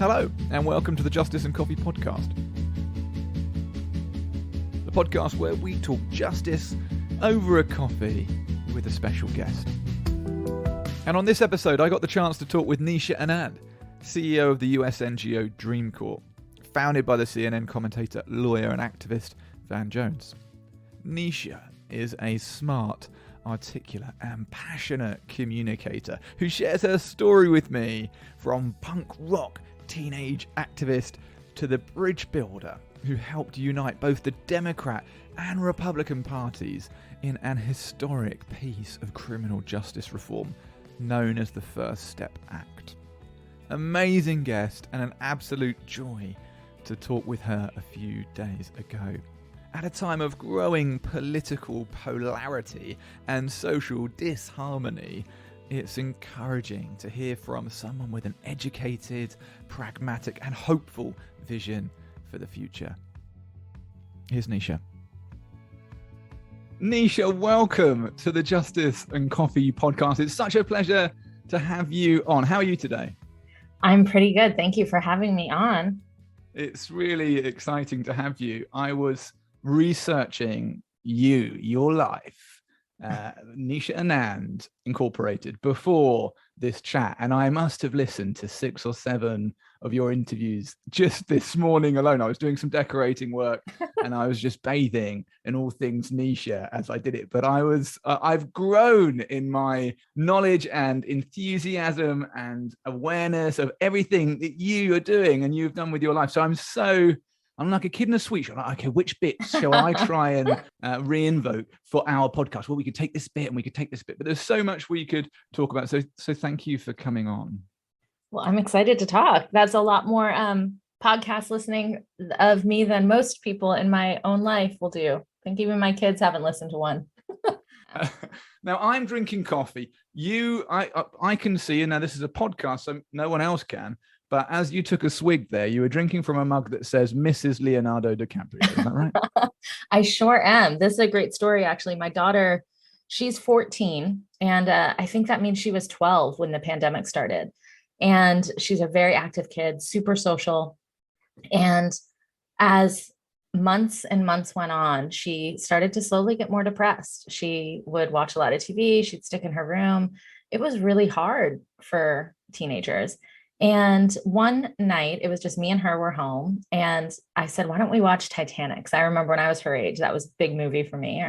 Hello, and welcome to the Justice and Coffee podcast. The podcast where we talk justice over a coffee with a special guest. And on this episode, I got the chance to talk with Nisha Anand, CEO of the US NGO Dreamcorps, founded by the CNN commentator, lawyer and activist Van Jones. Neesha is a smart, articulate and passionate communicator who shares her story with me from punk rock teenage activist to the bridge builder who helped unite both the Democrat and Republican parties in an historic piece of criminal justice reform known as the First Step Act. Amazing guest and an absolute joy to talk with her a few days ago. At a time of growing political polarity and social disharmony, it's encouraging to hear from someone with an educated, pragmatic and hopeful vision for the future. Here's Neesha. Neesha, welcome to the Justice and Coffee podcast. It's such a pleasure to have you on. How are you today? I'm pretty good. Thank you for having me on. It's really exciting to have you. I was researching your life, Nisha Anand Incorporated, before this chat, and I must have listened to 6 or 7 of your interviews just this morning alone. I was doing some decorating work and I was just bathing in all things Nisha as I did it. But I've grown in my knowledge and enthusiasm and awareness of everything that you are doing and you've done with your life. So I'm like a kid in a sweet shop. Like, okay, which bits shall I try and re-invoke for our podcast? Well, we could take this bit and we could take this bit, but there's so much we could talk about. So thank you for coming on. Well, I'm excited to talk. That's a lot more podcast listening of me than most people in my own life will do. I think even my kids haven't listened to one. Now I'm drinking coffee. I can see, and now this is a podcast, so no one else can. But as you took a swig there, you were drinking from a mug that says Mrs. Leonardo DiCaprio. Is that right? I sure am. This is a great story, actually. My daughter, she's 14, and I think that means she was 12 when the pandemic started. And she's a very active kid, super social. And as months and months went on, she started to slowly get more depressed. She would watch a lot of TV. She'd stick in her room. It was really hard for teenagers. And one night, it was just me and her were home. And I said, why don't we watch Titanic? Because I remember when I was her age, that was a big movie for me,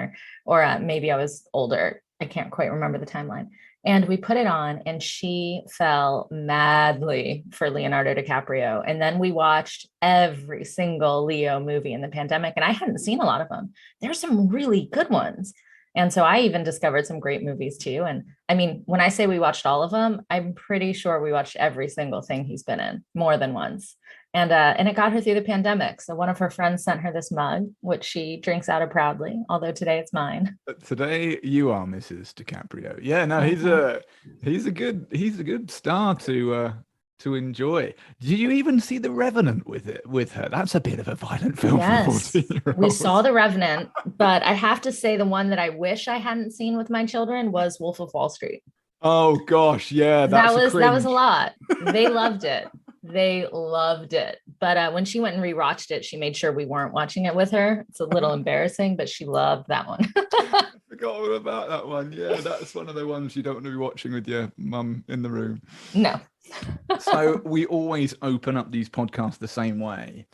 or maybe I was older. I can't quite remember the timeline. And we put it on and she fell madly for Leonardo DiCaprio. And then we watched every single Leo movie in the pandemic. And I hadn't seen a lot of them. There's some really good ones. And so I even discovered some great movies too. And I mean, when I say we watched all of them, I'm pretty sure we watched every single thing he's been in more than once. And it got her through the pandemic. So one of her friends sent her this mug, which she drinks out of proudly, although today it's mine. Today you are Mrs. DiCaprio. Yeah, no, he's a good star to enjoy. Did you even see The Revenant with her? That's a bit of a violent film. Yes, we saw The Revenant, but I have to say the one that I wish I hadn't seen with my children was Wolf of Wall Street. Oh gosh, yeah, that was a lot. They loved it. They loved it. But when she went and rewatched it, she made sure we weren't watching it with her. It's a little embarrassing, but she loved that one. I forgot all about that one. Yeah, that's one of the ones you don't want to be watching with your mum in the room. No. So we always open up these podcasts the same way.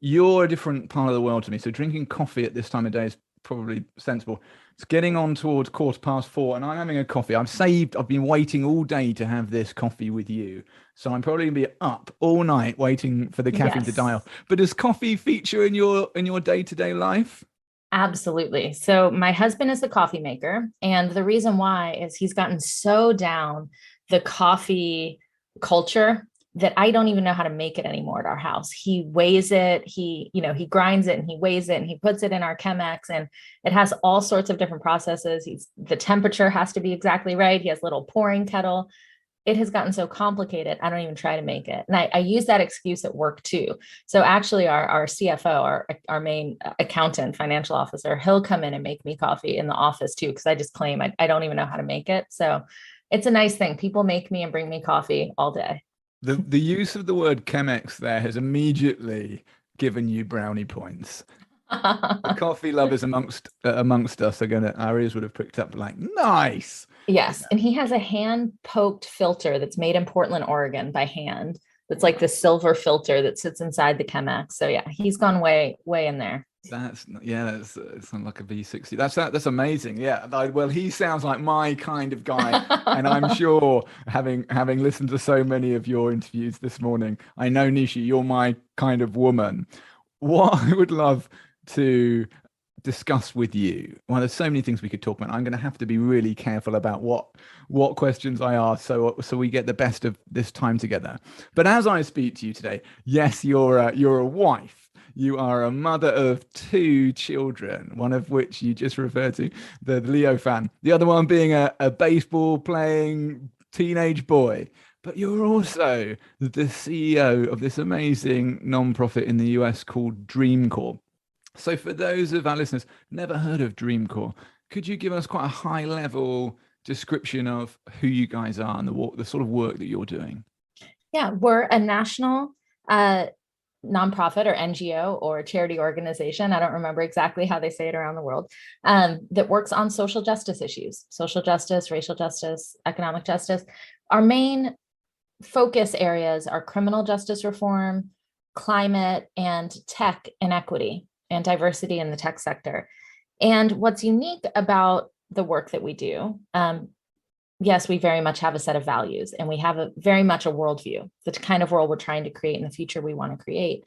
You're a different part of the world to me. So drinking coffee at this time of day is probably sensible. It's getting on towards 4:15 and I'm having a coffee. I've been waiting all day to have this coffee with you. So I'm probably gonna be up all night waiting for the caffeine to die off. But does coffee feature in your day-to-day life? Absolutely. So my husband is the coffee maker. And the reason why is he's gotten so down the coffee culture that I don't even know how to make it anymore at our house. He weighs it, he grinds it and he weighs it and he puts it in our Chemex and it has all sorts of different processes. The temperature has to be exactly right. He has a little pouring kettle. It has gotten so complicated. I don't even try to make it. And I use that excuse at work too. So actually our CFO, our main accountant, financial officer, he'll come in and make me coffee in the office too. Cause I just claim I don't even know how to make it. So it's a nice thing. People make me and bring me coffee all day. The use of the word Chemex there has immediately given you brownie points. The coffee lovers amongst us are gonna, our ears would have pricked up like, nice. Yes. And he has a hand poked filter that's made in Portland, Oregon by hand. That's like the silver filter that sits inside the Chemex. So yeah, he's gone way, way in there. That's it's not like a V60. That's amazing. Yeah. Well, he sounds like my kind of guy, and I'm sure having listened to so many of your interviews this morning, I know Nisha, you're my kind of woman. What I would love to discuss with you. Well, there's so many things we could talk about. I'm going to have to be really careful about what questions I ask, so we get the best of this time together. But as I speak to you today, yes, you're a wife. You are a mother of two children, one of which you just referred to, the Leo fan. The other one being a baseball playing teenage boy. But you're also the CEO of this amazing nonprofit in the US called Dreamcorps. So for those of our listeners never heard of Dreamcorps, could you give us quite a high level description of who you guys are and the sort of work that you're doing? Yeah, we're a national nonprofit or NGO or charity organization. I don't remember exactly how they say it around the world, that works on social justice issues, social justice, racial justice, economic justice. Our main focus areas are criminal justice reform, climate, and tech inequity and diversity in the tech sector. And what's unique about the work that we do, yes, we very much have a set of values, and we have very much a worldview, the kind of world we're trying to create in the future we want to create.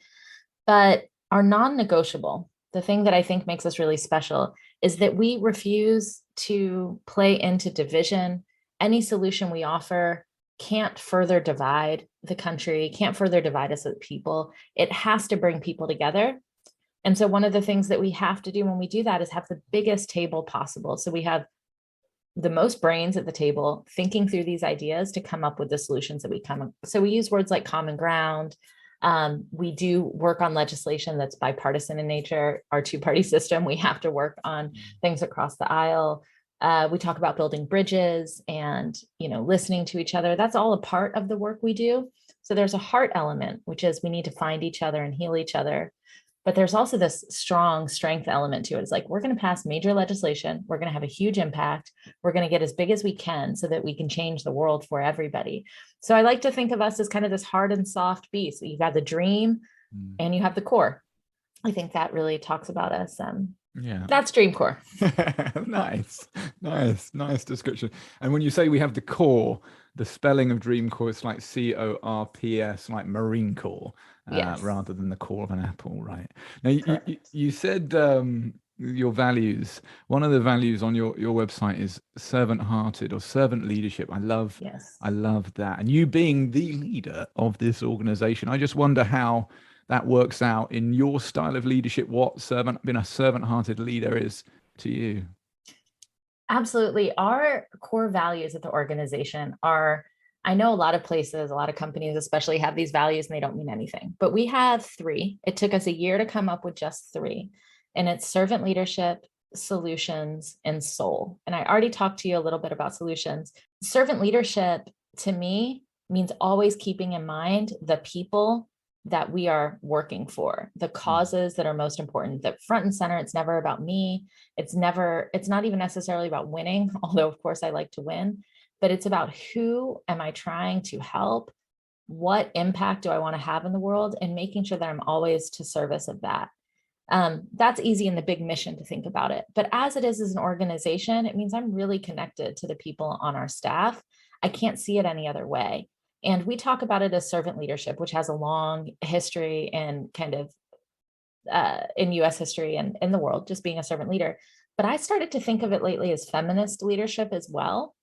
But our non-negotiable, the thing that I think makes us really special, is that we refuse to play into division. Any solution we offer can't further divide the country, can't further divide us as people. It has to bring people together. And so one of the things that we have to do when we do that is have the biggest table possible. So we have the most brains at the table thinking through these ideas to come up with the solutions that we come up. So we use words like common ground. We do work on legislation that's bipartisan in nature. Our two-party system, we have to work on things across the aisle. We talk about building bridges and, listening to each other. That's all a part of the work we do. So there's a heart element, which is we need to find each other and heal each other. But there's also this strong strength element to it. It's like, we're going to pass major legislation. We're going to have a huge impact. We're going to get as big as we can so that we can change the world for everybody. So I like to think of us as kind of this hard and soft beast. You've got the dream and you have the core. I think that really talks about us. Yeah, that's Dreamcorps. Nice description. And when you say we have the core, the spelling of Dreamcorps is like CORPS, like Marine Corps, yes, rather than the core of an apple, right? Now, you said your values. One of the values on your website is servant-hearted or servant leadership. I love that. And you being the leader of this organization, I just wonder how that works out in your style of leadership, what being a servant-hearted leader is to you. Absolutely. Our core values at the organization are, I know a lot of places, a lot of companies especially have these values and they don't mean anything, but we have 3. It took us a year to come up with just 3. And it's servant leadership, solutions, and soul. And I already talked to you a little bit about solutions. Servant leadership to me means always keeping in mind the people that we are working for, the causes that are most important, that front and center. It's never about me. It's not even necessarily about winning, although of course I like to win, but it's about who am I trying to help? What impact do I want to have in the world? And making sure that I'm always to service of that. That's easy in the big mission to think about it. But as it is as an organization, it means I'm really connected to the people on our staff. I can't see it any other way. And we talk about it as servant leadership, which has a long history and kind of in US history and in the world, just being a servant leader. But I started to think of it lately as feminist leadership as well.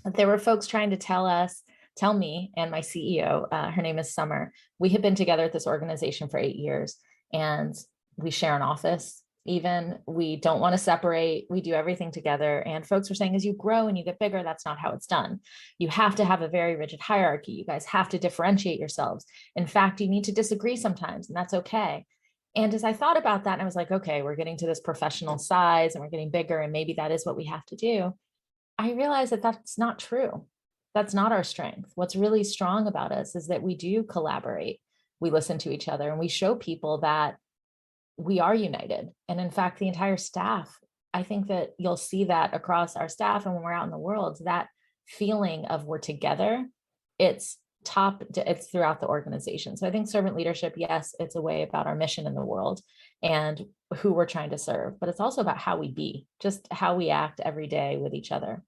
There were folks trying to tell me and my CEO, her name is Summer. We have been together at this organization for 8 years and we share an office. Even we don't want to separate. We do everything together. And folks were saying, as you grow and you get bigger, that's not how it's done. You have to have a very rigid hierarchy. You guys have to differentiate yourselves. In fact, you need to disagree sometimes, and that's okay. And as I thought about that, I was like, okay, we're getting to this professional size and we're getting bigger, and maybe that is what we have to do. I realized that that's not true. That's not our strength. What's really strong about us is that we do collaborate. We listen to each other and we show people that we are united. And in fact, the entire staff, I think that you'll see that across our staff and when we're out in the world, that feeling of we're together, it's throughout the organization. So I think servant leadership, yes, it's a way about our mission in the world and who we're trying to serve, but it's also about how we be, just how we act every day with each other.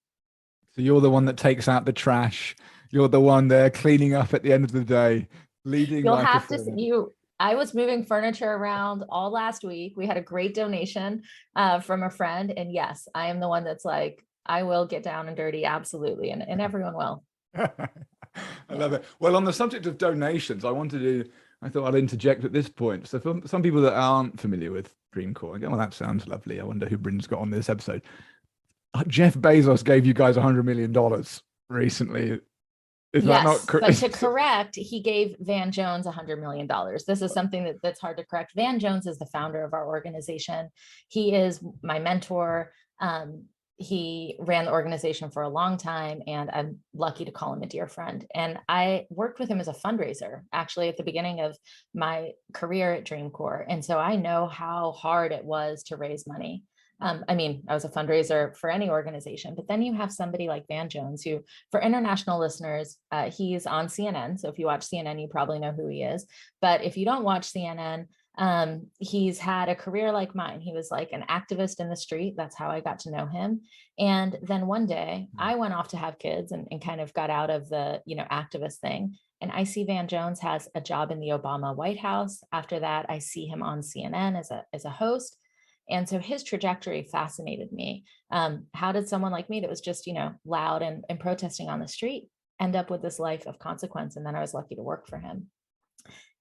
So you're the one that takes out the trash. You're the one there cleaning up at the end of the day, leading You'll like have a to I was moving furniture around all last week. We had a great donation from a friend. And yes, I am the one that's like, I will get down and dirty. Absolutely. And everyone will. I love it. Well, on the subject of donations, I thought I'd interject at this point. So for some people that aren't familiar with Dreamcorps, I go, well, that sounds lovely. I wonder who Bryn's got on this episode. Jeff Bezos gave you guys $100 million recently. Is that not correct? But to correct, he gave Van Jones $100 million. This is something that's hard to correct. Van Jones is the founder of our organization. He is my mentor. He ran the organization for a long time, and I'm lucky to call him a dear friend. And I worked with him as a fundraiser, actually, at the beginning of my career at Dreamcorps. And so I know how hard it was to raise money. I mean, I was a fundraiser for any organization, but then you have somebody like Van Jones, who, for international listeners, he's on CNN. So if you watch CNN, you probably know who he is. But if you don't watch CNN, he's had a career like mine. He was like an activist in the street. That's how I got to know him. And then one day I went off to have kids and kind of got out of the, activist thing. And I see Van Jones has a job in the Obama White House. After that, I see him on CNN as a host. And so his trajectory fascinated me. How did someone like me that was just, loud and protesting on the street end up with this life of consequence? And then I was lucky to work for him.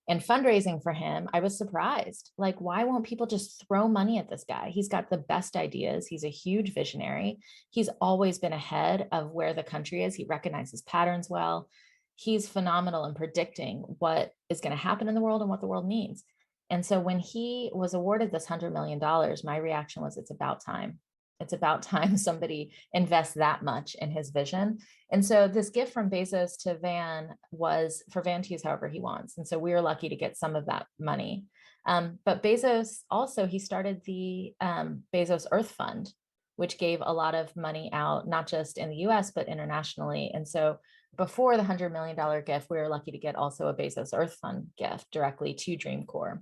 And fundraising for him, I was surprised. Like, why won't people just throw money at this guy? He's got the best ideas. He's a huge visionary. He's always been ahead of where the country is. He recognizes patterns well. He's phenomenal in predicting what is going to happen in the world and what the world needs. And so when he was awarded this $100 million, my reaction was, it's about time. It's about time somebody invests that much in his vision. And so this gift from Bezos to Van was for Van to use however he wants. And so we were lucky to get some of that money. But Bezos also, he started the Bezos Earth Fund, which gave a lot of money out, not just in the US, but internationally. And so before the $100 million gift, we were lucky to get also a Bezos Earth Fund gift directly to Dreamcorps,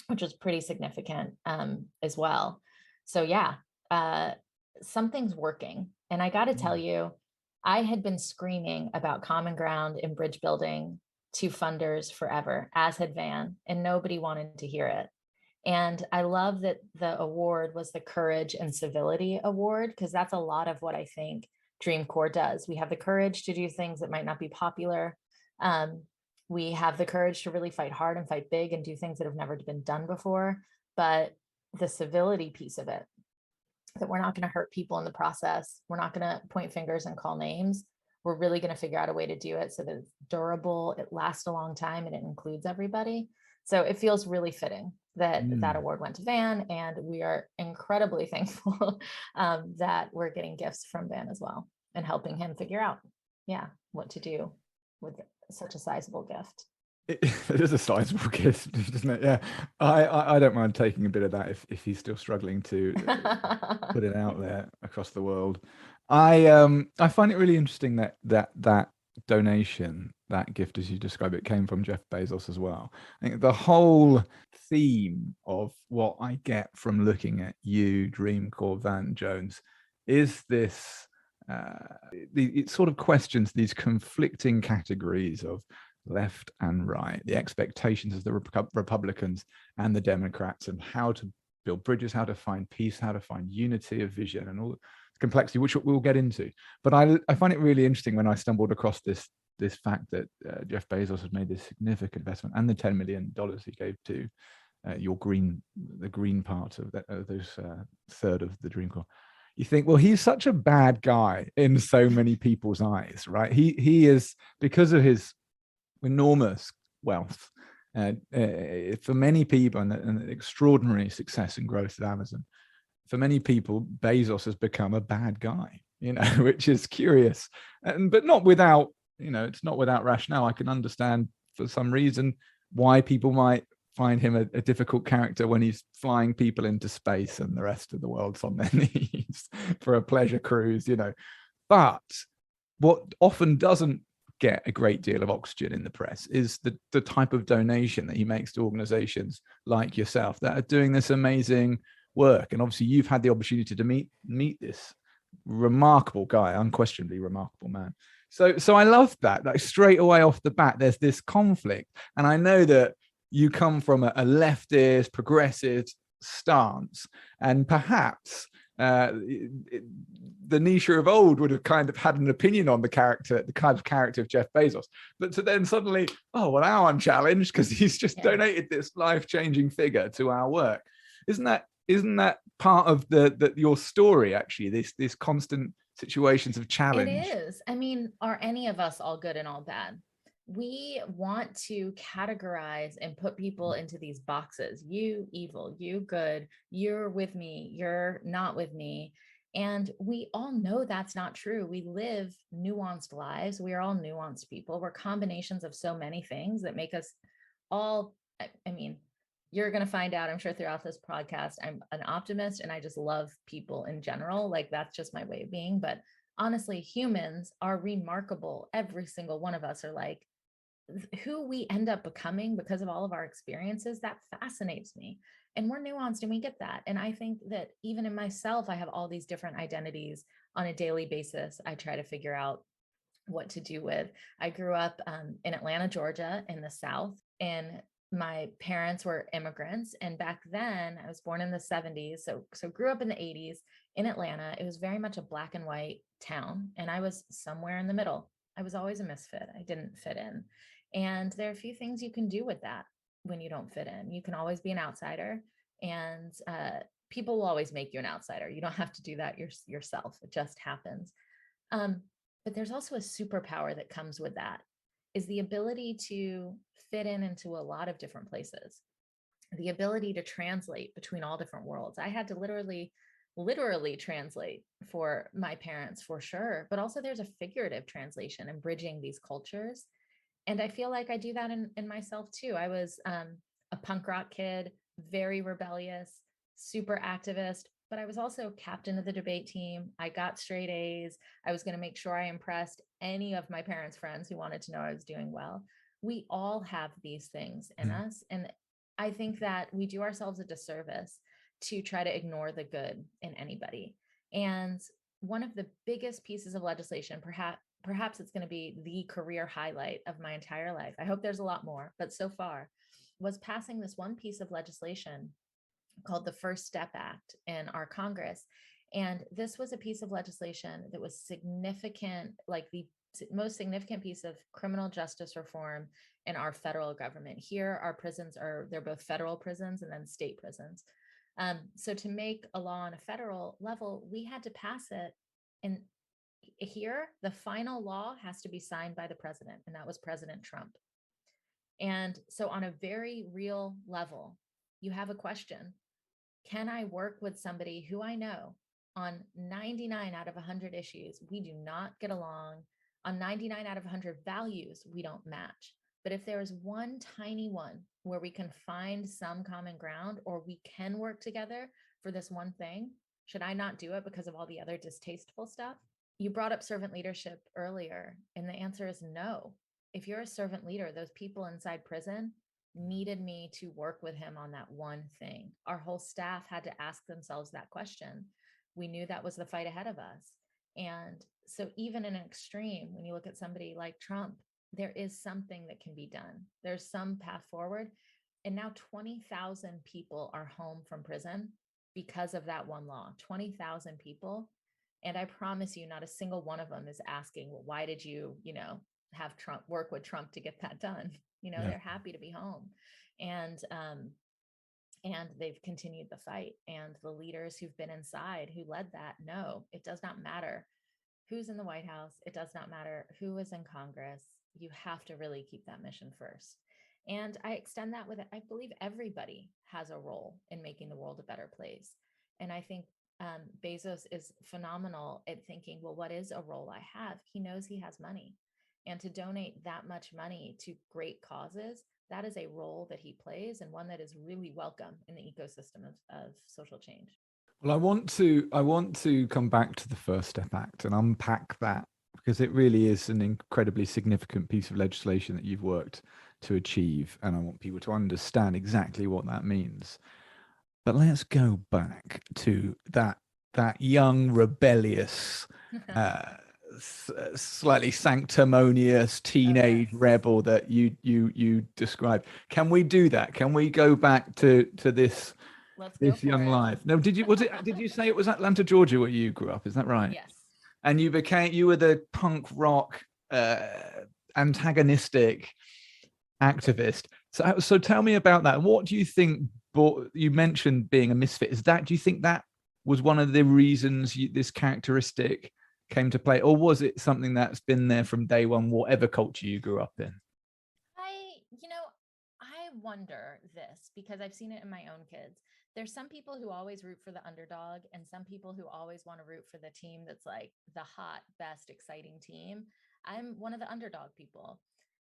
which was pretty significant as well. So yeah, something's working. And I got to tell you, I had been screaming about common ground and bridge building to funders forever, as had Van, and nobody wanted to hear it. And I love that the award was the Courage and Civility Award, because that's a lot of what I think Dreamcorps does. We have the courage to do things that might not be popular. We have the courage to really fight hard and fight big and do things that have never been done before. But the civility piece of it, that we're not going to hurt people in the process. We're not going to point fingers and call names. We're really going to figure out a way to do it so that it's durable, it lasts a long time, and it includes everybody. So it feels really fitting that that award went to Van, and we are incredibly thankful that we're getting gifts from Van as well and helping him figure out, what to do with such a sizable gift. It is a sizable gift, isn't it? Yeah, I don't mind taking a bit of that if he's still struggling to put it out there across the world. I find it really interesting that donation, that gift as you describe it, came from Jeff Bezos as well. I think the whole theme of what I get from looking at you, Dreamcorps, Van Jones, is this. It sort of questions these conflicting categories of left and right, the expectations of the Republicans and the Democrats, and how to build bridges, how to find peace, how to find unity of vision, and all the complexity, which we'll get into. But I find it really interesting when I stumbled across this fact that Jeff Bezos has made this significant investment, and the $10 million he gave to the green part of those third of the Dreamcorps. You think, well, he's such a bad guy in so many people's eyes, right? He is, because of his enormous wealth, for many people, and extraordinary success and growth at Amazon. For many people, Bezos has become a bad guy. which is curious, but not without, it's not without rationale. I can understand for some reason why people might find him a difficult character when he's flying people into space and the rest of the world's on their knees for a pleasure cruise, But what often doesn't get a great deal of oxygen in the press is the type of donation that he makes to organizations like yourself that are doing this amazing work. And obviously you've had the opportunity to meet this remarkable guy, unquestionably remarkable man. So I love that. Like straight away off the bat, there's this conflict. And I know that you come from a leftist, progressive stance, and perhaps the Neesha of old would have kind of had an opinion on the kind of character of Jeff Bezos, but to then suddenly, oh, well, now I'm challenged because he's just donated this life-changing figure to our work. Isn't that part of your story, actually, this constant situations of challenge? It is. I mean, are any of us all good and all bad? We want to categorize and put people into these boxes. You evil, you good, you're with me, you're not with me. And we all know that's not true. We live nuanced lives. We are all nuanced people. We're combinations of so many things that make us all, I mean, you're going to find out, I'm sure, throughout this podcast, I'm an optimist and I just love people in general. Like that's just my way of being. But honestly, humans are remarkable. Every single one of us are like, who we end up becoming because of all of our experiences, that fascinates me. And we're nuanced and we get that. And I think that even in myself, I have all these different identities on a daily basis. I try to figure out what to do with. I grew up in Atlanta, Georgia, in the South, and my parents were immigrants. And back then I was born in the 70s. So grew up in the 80s in Atlanta. It was very much a black and white town. And I was somewhere in the middle. I was always a misfit. I didn't fit in. And there are a few things you can do with that when you don't fit in. You can always be an outsider, and people will always make you an outsider. You don't have to do that yourself. It just happens. But there's also a superpower that comes with that, is the ability to fit in into a lot of different places, the ability to translate between all different worlds. I had to literally translate for my parents, for sure, but also there's a figurative translation and bridging these cultures. And I feel like I do that in myself too. I was a punk rock kid, very rebellious, super activist, but I was also captain of the debate team. I got straight A's. I was going to make sure I impressed any of my parents' friends who wanted to know I was doing well. We all have these things in us. And I think that we do ourselves a disservice to try to ignore the good in anybody. And one of the biggest pieces of legislation, perhaps it's going to be the career highlight of my entire life, I hope there's a lot more, but so far, was passing this one piece of legislation called the First Step Act in our Congress. And this was a piece of legislation that was significant, like the most significant piece of criminal justice reform in our federal government. Here, our prisons they're both federal prisons and then state prisons. So to make a law on a federal level, we had to pass it. And here, the final law has to be signed by the president, and that was President Trump. And so on a very real level, you have a question. Can I work with somebody who I know on 99 out of 100 issues, we do not get along? On 99 out of 100 values, we don't match. But if there is one tiny one where we can find some common ground, or we can work together for this one thing, should I not do it because of all the other distasteful stuff? You brought up servant leadership earlier, and the answer is no. If you're a servant leader, those people inside prison needed me to work with him on that one thing. Our whole staff had to ask themselves that question. We knew that was the fight ahead of us. And so even in an extreme, when you look at somebody like Trump, there is something that can be done. There's some path forward. And now 20,000 people are home from prison because of that one law. 20,000 people. And I promise you, not a single one of them is asking, well, why did you, have Trump work with Trump to get that done? They're happy to be home. And they've continued the fight. And the leaders who've been inside, who led that, no, it does not matter who's in the White House. It does not matter who is in Congress. You have to really keep that mission first. And I extend that with, I believe everybody has a role in making the world a better place. And I think Bezos is phenomenal at thinking, well, what is a role I have? He knows he has money. And to donate that much money to great causes, that is a role that he plays and one that is really welcome in the ecosystem of social change. Well, I want to come back to the First Step Act and unpack that, because it really is an incredibly significant piece of legislation that you've worked to achieve, and I want people to understand exactly what that means. But let's go back to that young, rebellious, uh, slightly sanctimonious teenage rebel that you described. Can we do that? Can we go back to this Let's go this for young it. life? No, did you say it was Atlanta, Georgia, where you grew up? Is that right? Yes. And you were the punk rock antagonistic activist. So tell me about that. What do you think? You mentioned being a misfit. Do you think that was one of the reasons this characteristic came to play, or was it something that's been there from day one, whatever culture you grew up in? I wonder this because I've seen it in my own kids. There's some people who always root for the underdog and some people who always want to root for the team that's like the hot, best, exciting team. I'm one of the underdog people.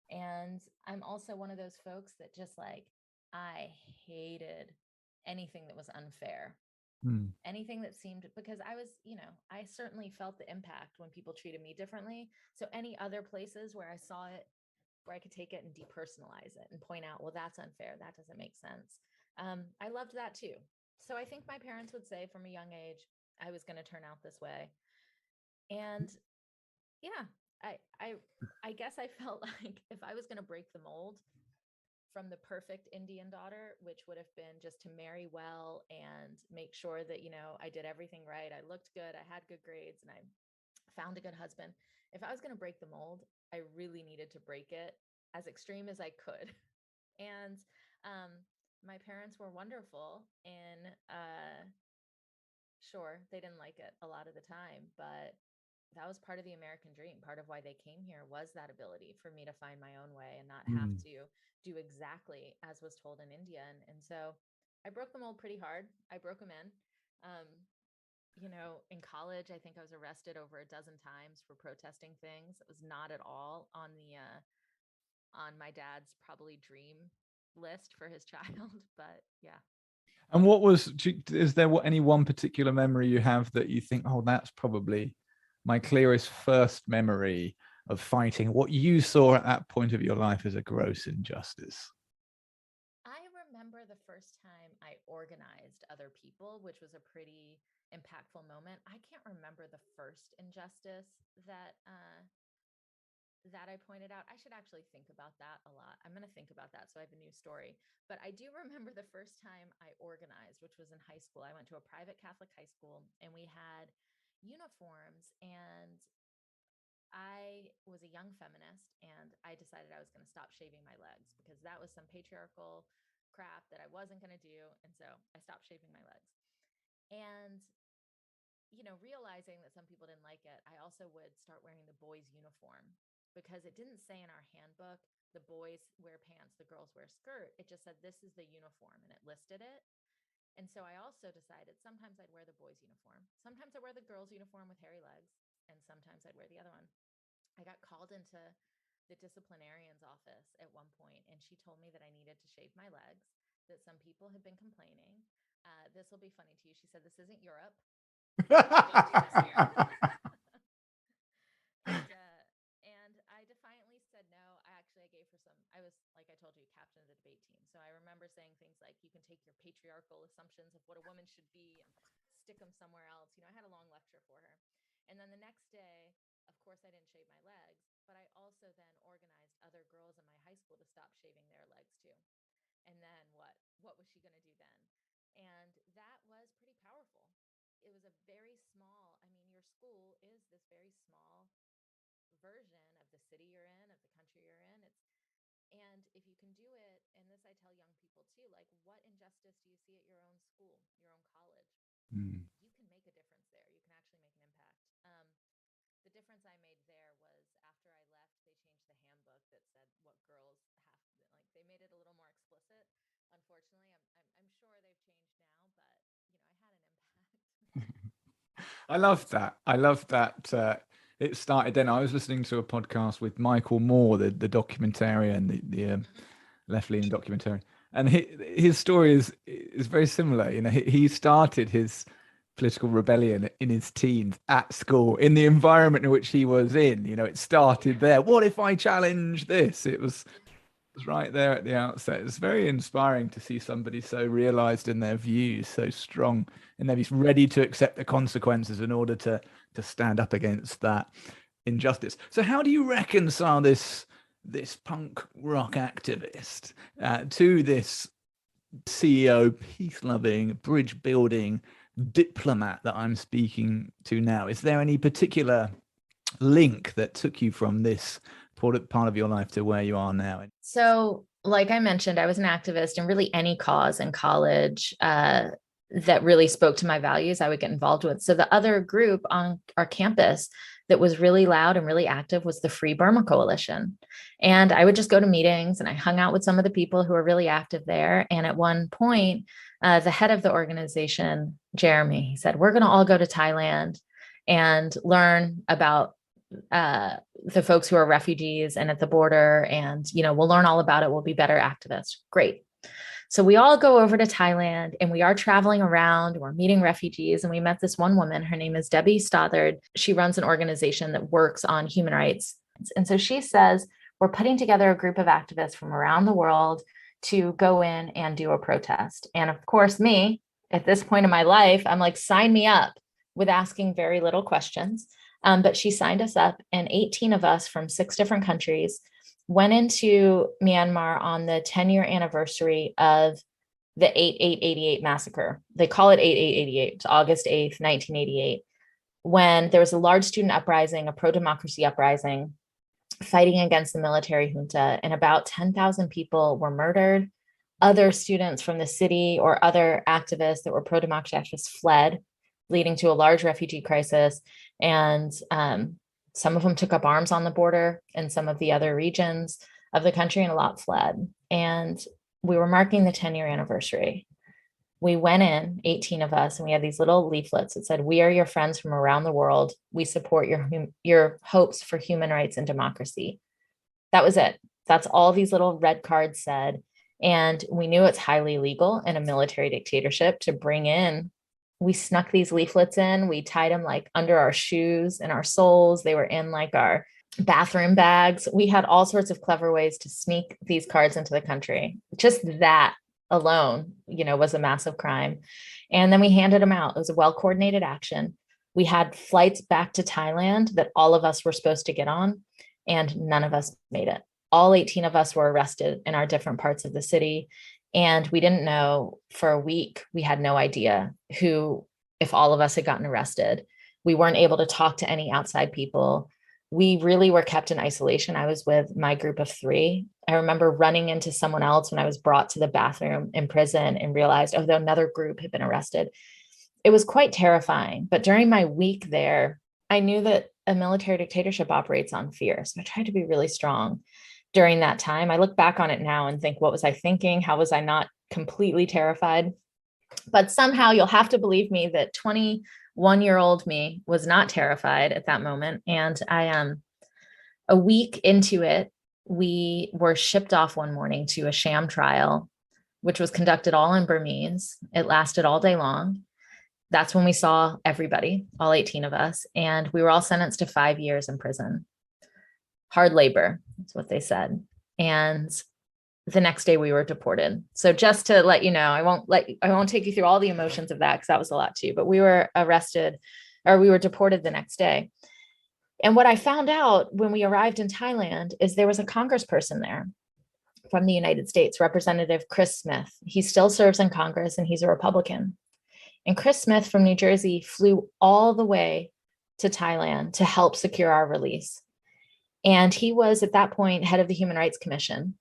And I'm also one of those folks that just like, I hated anything that was unfair. Anything that seemed, because I was, I certainly felt the impact when people treated me differently. So any other places where I saw it, where I could take it and depersonalize it and point out, well, that's unfair. That doesn't make sense. I loved that too. So I think my parents would say from a young age, I was going to turn out this way. And yeah, I guess I felt like if I was going to break the mold from the perfect Indian daughter, which would have been just to marry well and make sure that, I did everything right. I looked good. I had good grades and I found a good husband. If I was going to break the mold, I really needed to break it as extreme as I could. And my parents were wonderful in, sure, they didn't like it a lot of the time, but that was part of the American dream. Part of why they came here was that ability for me to find my own way and not have to do exactly as was told in India. And so I broke the mold pretty hard. I broke them in. In college, I think I was arrested over a dozen times for protesting things. It was not at all on on my dad's probably dream list for his child, but yeah. And is there any one particular memory you have that you think, oh, that's probably my clearest first memory of fighting what you saw at that point of your life as a gross injustice? I remember the first time I organized other people, which was a pretty impactful moment. I can't remember the first injustice that I pointed out. I should actually think about that a lot. I'm going to think about that. So I have a new story. But I do remember the first time I organized, which was in high school. I went to a private Catholic high school and we had uniforms. And I was a young feminist and I decided I was going to stop shaving my legs because that was some patriarchal crap that I wasn't going to do. And so I stopped shaving my legs. And realizing that some people didn't like it, I also would start wearing the boys' uniform because it didn't say in our handbook, the boys wear pants, the girls wear skirt. It just said, this is the uniform, and it listed it. And so I also decided sometimes I'd wear the boys' uniform. Sometimes I'd wear the girls' uniform with hairy legs, and sometimes I'd wear the other one. I got called into the disciplinarian's office at one point, and she told me that I needed to shave my legs, that some people had been complaining. This will be funny to you. She said, this isn't Europe. Don't do this here. and I defiantly said no. I gave her some, I was, like I told you, captain of the debate team. So I remember saying things like, you can take your patriarchal assumptions of what a woman should be and stick them somewhere else. I had a long lecture for her. And then the next day, of course, I didn't shave my legs, but I also then organized other girls in my high school to stop shaving their legs too. And then what? What was she going to do then? And that was pretty powerful. It was a very small, your school is this very small version of the city you're in, of the country you're in. And if you can do it, and this I tell young people too, like what injustice do you see at your own school, your own college? You can make a difference there. You can actually make an impact. The difference I made there was after I left, they changed the handbook that said what girls have, like they made it a little more explicit. Unfortunately, I'm sure they've changed now, but I had an impact. I love that. I love that. It started then. I was listening to a podcast with Michael Moore, the documentarian, the left-leaning documentarian, and his story is very similar. You know, he started his political rebellion in his teens at school, in the environment in which he was in. You know, it started there. What if I challenge this? It was right there at the outset. It's very inspiring to see somebody so realized in their views, so strong in their views, ready to accept the consequences in order to stand up against that injustice. So how do you reconcile this punk rock activist to this CEO, peace-loving, bridge-building diplomat that I'm speaking to now? Is there any particular link that took you from this part of your life to where you are now? So, like I mentioned, I was an activist in really any cause in college that really spoke to my values, I would get involved with. So the other group on our campus that was really loud and really active was the Free Burma Coalition. And I would just go to meetings and I hung out with some of the people who were really active there. And at one point, the head of the organization, Jeremy, he said, we're going to all go to Thailand and learn about the folks who are refugees and at the border. And, we'll learn all about it. We'll be better activists. Great. So we all go over to Thailand and we are traveling around, we're meeting refugees. And we met this one woman, her name is Debbie Stothard. She runs an organization that works on human rights. And so she says, we're putting together a group of activists from around the world to go in and do a protest. And of course, me, at this point in my life, I'm like, sign me up, with asking very little questions. But she signed us up, and 18 of us from 6 different countries went into Myanmar on the 10-year anniversary of the 8/8/88 massacre. They call it 8/8/88. It's August 8th, 1988, when there was a large student uprising, a pro-democracy uprising, fighting against the military junta, and about 10,000 people were murdered. Other students from the city or other activists that were pro-democracy activists fled, leading to a large refugee crisis. And some of them took up arms on the border in some of the other regions of the country, and a lot fled. And we were marking the 10-year anniversary. We went in, 18 of us, and we had these little leaflets that said, we are your friends from around the world. We support your hopes for human rights and democracy. That was it. That's all these little red cards said. And we knew it's highly illegal in a military dictatorship to bring in. We snuck these leaflets in. We tied them like under our shoes and our soles. They were in like our bathroom bags. We had all sorts of clever ways to sneak these cards into the country. Just that alone, was a massive crime. And then we handed them out. It was a well-coordinated action. We had flights back to Thailand that all of us were supposed to get on, and none of us made it. All 18 of us were arrested in our different parts of the city. And we didn't know for a week. We had no idea if all of us had gotten arrested. We weren't able to talk to any outside people. We really were kept in isolation. I was with my group of 3. I remember running into someone else when I was brought to the bathroom in prison and realized, another group had been arrested. It was quite terrifying. But during my week there, I knew that a military dictatorship operates on fear. So I tried to be really strong during that time. I look back on it now and think, what was I thinking? How was I not completely terrified? But somehow you'll have to believe me that 21-year-old me was not terrified at that moment. And a week into it, we were shipped off one morning to a sham trial, which was conducted all in Burmese. It lasted all day long. That's when we saw everybody, all 18 of us, and we were all sentenced to 5 years in prison. Hard labor, that's what they said. And the next day we were deported. So just to let you know, I won't take you through all the emotions of that, because that was a lot too, but we were deported the next day. And what I found out when we arrived in Thailand is there was a congressperson there from the United States, Representative Chris Smith. He still serves in Congress and he's a Republican. And Chris Smith from New Jersey flew all the way to Thailand to help secure our release. And he was at that point head of the Human Rights Commission.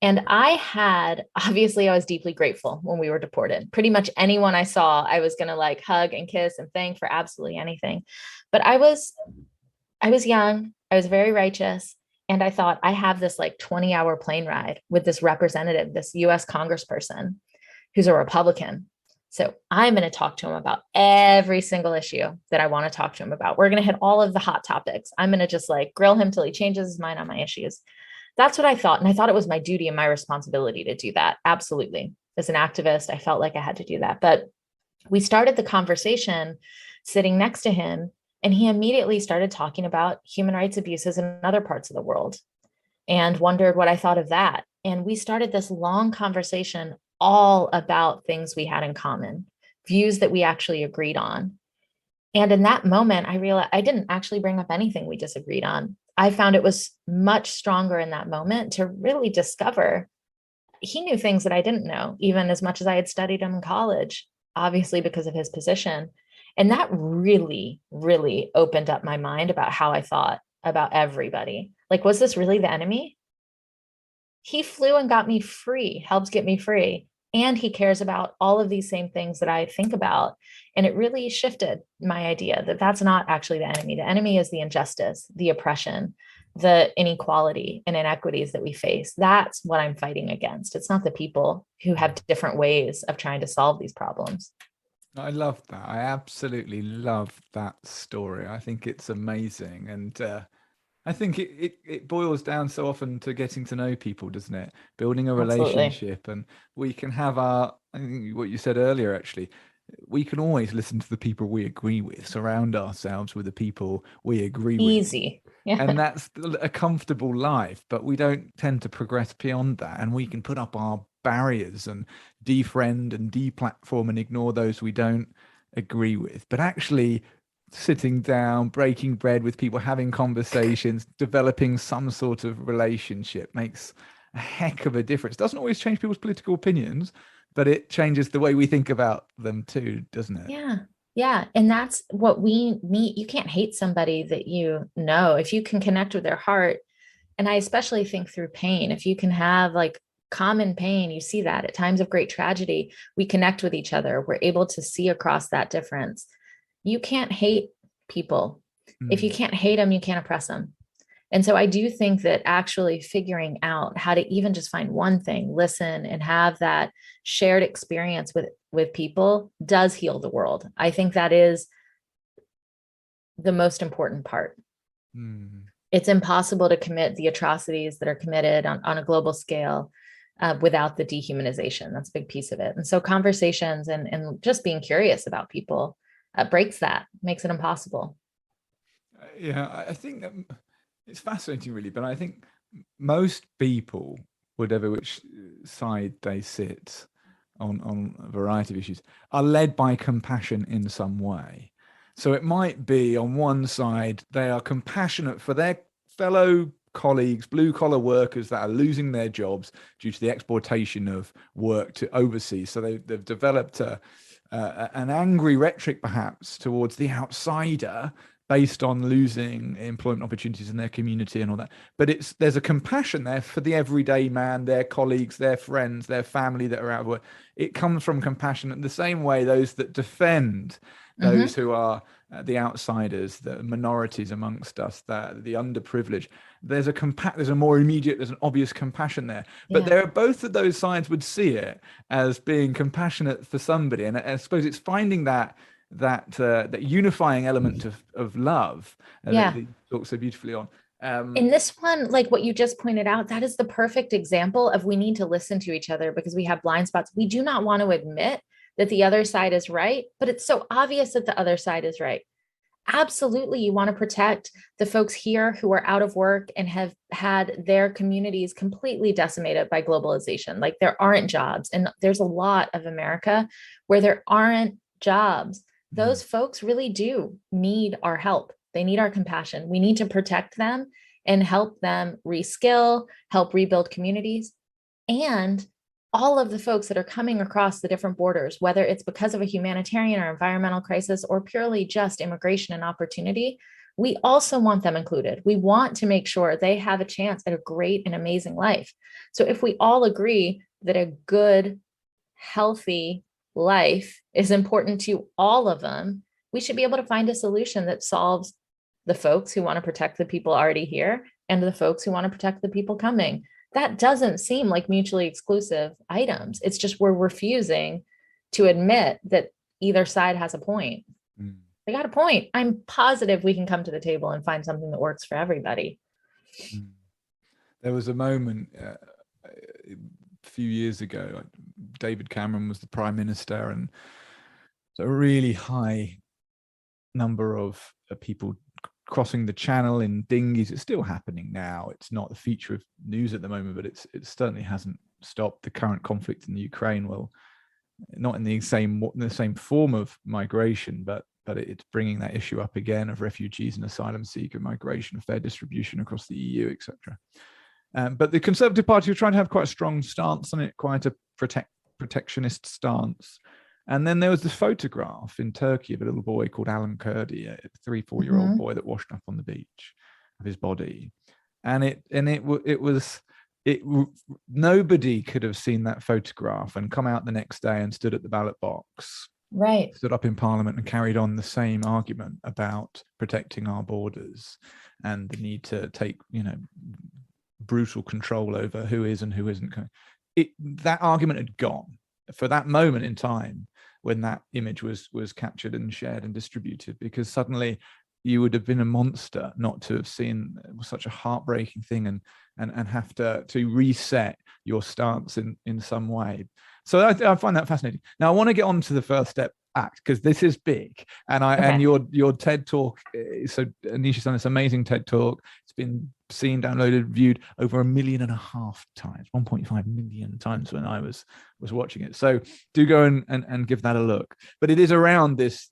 And obviously I was deeply grateful when we were deported. Pretty much anyone I saw, I was going to hug and kiss and thank for absolutely anything. But I was young, I was very righteous. And I thought, I have this 20-hour plane ride with this representative, this US congressperson who's a Republican. So I'm going to talk to him about every single issue that I want to talk to him about. We're going to hit all of the hot topics. I'm going to just like grill him till he changes his mind on my issues. That's what I thought. And I thought it was my duty and my responsibility to do that. Absolutely. As an activist, I felt like I had to do that. But we started the conversation sitting next to him, and he immediately started talking about human rights abuses in other parts of the world and wondered what I thought of that. And we started this long conversation all about things we had in common, views that we actually agreed on. And in that moment, I realized I didn't actually bring up anything we disagreed on. I found it was much stronger in that moment to really discover he knew things that I didn't know, even as much as I had studied him in college, obviously because of his position. And that really, really opened up my mind about how I thought about everybody. Like, was this really the enemy? He flew and got me free, helped get me free. And he cares about all of these same things that I think about. And it really shifted my idea that that's not actually the enemy. The enemy is the injustice, the oppression, the inequality and inequities that we face. That's what I'm fighting against. It's not the people who have different ways of trying to solve these problems. I love that. I absolutely love that story. I think it's amazing. And I think it boils down so often to getting to know people, doesn't it? Building a Absolutely. relationship. And we can have I think what you said earlier, actually, we can always listen to the people we agree with, surround ourselves with the people we agree with. Easy. Yeah. And that's a comfortable life, but we don't tend to progress beyond that. And we can put up our barriers and defriend and deplatform and ignore those we don't agree with. But actually, sitting down, breaking bread with people, having conversations, developing some sort of relationship makes a heck of a difference. Doesn't always change people's political opinions, but it changes the way we think about them too, doesn't it? Yeah. Yeah. And that's what we need. You can't hate somebody that you know. If you can connect with their heart, and I especially think through pain, if you can have like common pain, you see that at times of great tragedy, we connect with each other. We're able to see across that difference. You can't hate people. If you can't hate them, you can't oppress them. And so I do think that actually figuring out how to even just find one thing, listen, and have that shared experience with people does heal the world. I think that is the most important part. It's impossible to commit the atrocities that are committed on a global scale without the dehumanization. That's a big piece of it. And so conversations and just being curious about people breaks that, makes it impossible. Yeah, I think that it's fascinating, really, but I think most people, whatever which side they sit on a variety of issues, are led by compassion in some way. So it might be on one side, they are compassionate for their fellow colleagues, blue collar workers that are losing their jobs due to the exploitation of work to overseas. So they've developed an angry rhetoric perhaps towards the outsider based on losing employment opportunities in their community and all that. But there's a compassion there for the everyday man, their colleagues, their friends, their family that are out of work. It comes from compassion in the same way those that defend those who are the outsiders, the minorities amongst us, the underprivileged. There's a more immediate, there's an obvious compassion there. But there are both of those sides would see it as being compassionate for somebody. And I suppose it's finding that unifying element of love that he talks so beautifully on. In this one, like what you just pointed out, that is the perfect example of we need to listen to each other because we have blind spots. We do not want to admit that the other side is right, but it's so obvious that the other side is right. Absolutely, you want to protect the folks here who are out of work and have had their communities completely decimated by globalization. Like there aren't jobs, and there's a lot of America where there aren't jobs. Those folks really do need our help. They need our compassion. We need to protect them and help them reskill, help rebuild communities. And all of the folks that are coming across the different borders, whether it's because of a humanitarian or environmental crisis or purely just immigration and opportunity, we also want them included. We want to make sure they have a chance at a great and amazing life. So if we all agree that a good, healthy life is important to all of them, we should be able to find a solution that solves the folks who want to protect the people already here and the folks who want to protect the people coming. That doesn't seem like mutually exclusive items. It's just we're refusing to admit that either side has a point. They got a point. I'm positive we can come to the table and find something that works for everybody. There was a moment a few years ago, David Cameron was the prime minister, and a really high number of people crossing the channel in dinghies. It's still happening now. It's not the feature of news at the moment, but it certainly hasn't stopped the current conflict in the Ukraine. Well, not in the same form of migration, but it's bringing that issue up again of refugees and asylum seeker migration, fair distribution across the EU, etc. But the Conservative Party were trying to have quite a strong stance on it, quite a protectionist stance. And then there was this photograph in Turkey of a little boy called Alan Kurdi, a 3-4-year-old boy that washed up on the beach of his body. And nobody could have seen that photograph and come out the next day and stood at the ballot box, right, stood up in Parliament and carried on the same argument about protecting our borders and the need to take, brutal control over who is and who isn't. That argument had gone for that moment in time when that image was captured and shared and distributed, because suddenly you would have been a monster not to have seen such a heartbreaking thing and have to reset your stance in some way. So I find that fascinating. Now I want to get on to the First Step Act, because this is big, and your TED talk. So Nisha's done this amazing TED talk. It's been seen, downloaded, viewed over 1.5 million times, 1.5 million times when I was watching it. So do go and give that a look. But it is around this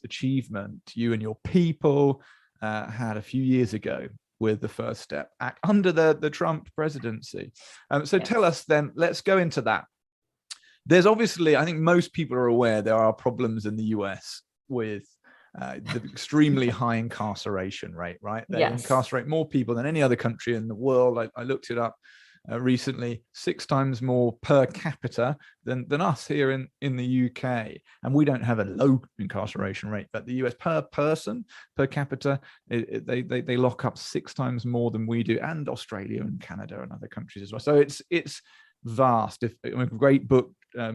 achievement you and your people had a few years ago with the First Step Act under the Trump presidency. Tell us then, let's go into that. There's obviously, I think most people are aware there are problems in the US with the extremely high incarceration rate, right? They incarcerate more people than any other country in the world. I looked it up recently, 6 times more per capita than us here in the UK. And we don't have a low incarceration rate, but the US per person, per capita, they lock up 6 times more than we do, and Australia and Canada and other countries as well. So it's vast. A great book,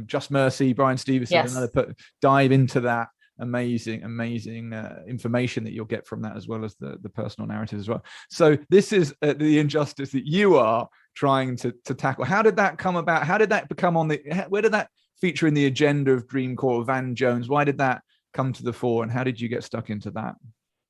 Just Mercy, Brian Stevenson, another dive into that. Amazing information that you'll get from that, as well as the personal narrative as well. So this is the injustice that you are trying to tackle. How did that come about? How did that become where did that feature in the agenda of Dreamcorps, Van Jones? Why did that come to the fore, and how did you get stuck into that?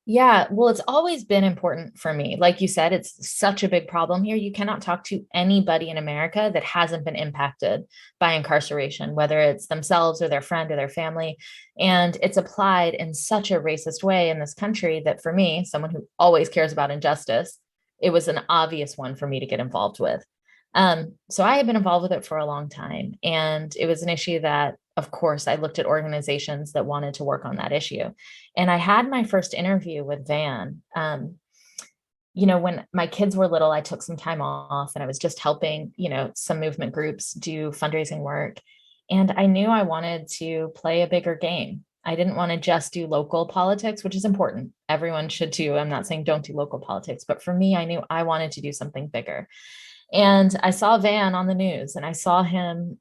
Yeah, well, it's always been important for me. Like you said, it's such a big problem here. You cannot talk to anybody in America that hasn't been impacted by incarceration, whether it's themselves or their friend or their family. And it's applied in such a racist way in this country that, for me, someone who always cares about injustice, it was an obvious one for me to get involved with. So I had been involved with it for a long time. And it was an issue that, of course, I looked at organizations that wanted to work on that issue. And I had my first interview with Van. When my kids were little, I took some time off and I was just helping, some movement groups do fundraising work. And I knew I wanted to play a bigger game. I didn't want to just do local politics, which is important. Everyone should too. I'm not saying don't do local politics, but for me, I knew I wanted to do something bigger. And I saw Van on the news and I saw him,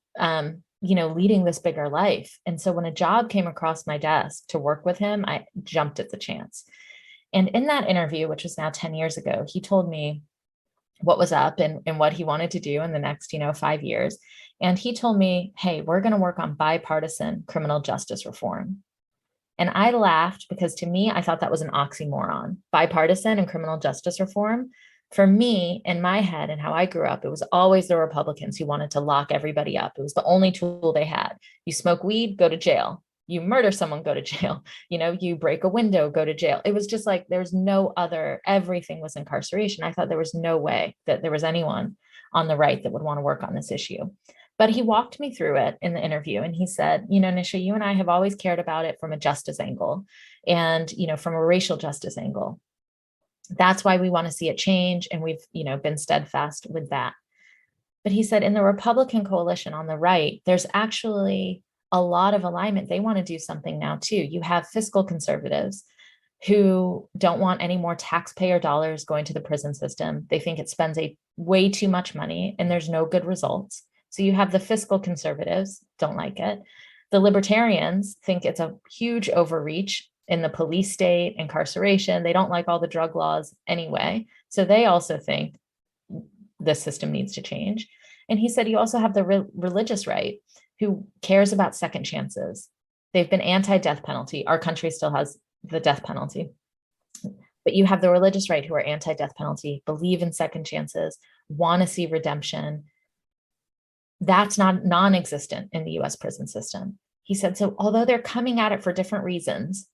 leading this bigger life. And so when a job came across my desk to work with him, I jumped at the chance. And in that interview, which was now 10 years ago, he told me what was up and what he wanted to do in the next, 5 years. And he told me, hey, we're going to work on bipartisan criminal justice reform. And I laughed because, to me, I thought that was an oxymoron. Bipartisan and criminal justice reform. For me, in my head and how I grew up, it was always the Republicans who wanted to lock everybody up. It was the only tool they had. You smoke weed, go to jail. You murder someone, go to jail. You break a window, go to jail. It was just like there's no other, everything was incarceration. I thought there was no way that there was anyone on the right that would want to work on this issue. But he walked me through it in the interview. And he said, Nisha, you and I have always cared about it from a justice angle and, from a racial justice angle. That's why we want to see it change. And we've, been steadfast with that. But he said in the Republican coalition on the right, there's actually a lot of alignment. They want to do something now too. You have fiscal conservatives who don't want any more taxpayer dollars going to the prison system. They think it spends way too much money and there's no good results. So you have the fiscal conservatives, don't like it. The libertarians think it's a huge overreach in the police state, incarceration. They don't like all the drug laws anyway. So they also think the system needs to change. And he said you also have the religious right who cares about second chances. They've been anti-death penalty. Our country still has the death penalty. But you have the religious right who are anti-death penalty, believe in second chances, want to see redemption. That's not non-existent in the US prison system. He said, so although they're coming at it for different reasons,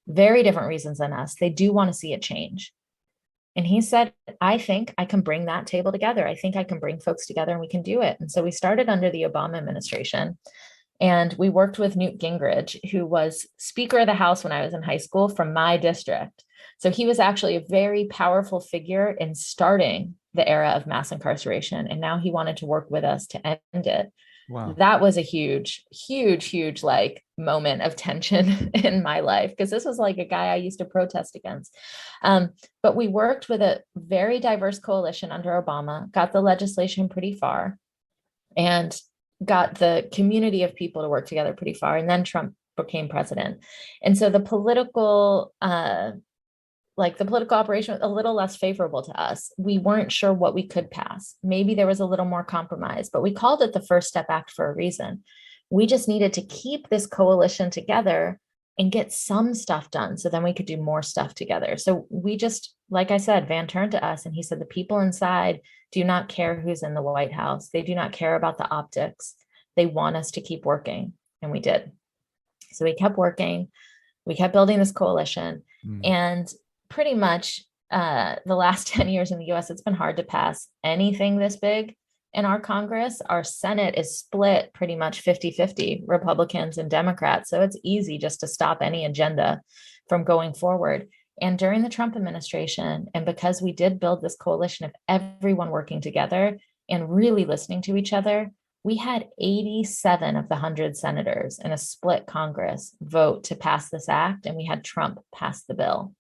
very different reasons than us, they do want to see it change. And he said, I think I can bring that table together. I think I can bring folks together and we can do it. And so we started under the Obama administration. And we worked with Newt Gingrich, who was Speaker of the House when I was in high school from my district. So he was actually a very powerful figure in starting the era of mass incarceration. And now he wanted to work with us to end it. Wow. That was a huge, huge, huge like moment of tension in my life, because this was like a guy I used to protest against. But we worked with a very diverse coalition under Obama, got the legislation pretty far, and got the community of people to work together pretty far. And then Trump became president. And so the political operation was a little less favorable to us. We weren't sure what we could pass. Maybe there was a little more compromise, but we called it the First Step Act for a reason. We just needed to keep this coalition together and get some stuff done so then we could do more stuff together. So we just, like I said, Van turned to us and he said, the people inside do not care who's in the White House. They do not care about the optics. They want us to keep working. And we did. So we kept working. We kept building this coalition. And pretty much the last 10 years in the US, it's been hard to pass anything this big in our Congress. Our Senate is split pretty much 50-50, Republicans and Democrats. So it's easy just to stop any agenda from going forward. And during the Trump administration, and because we did build this coalition of everyone working together and really listening to each other, we had 87 of the 100 senators in a split Congress vote to pass this act, and we had Trump pass the bill.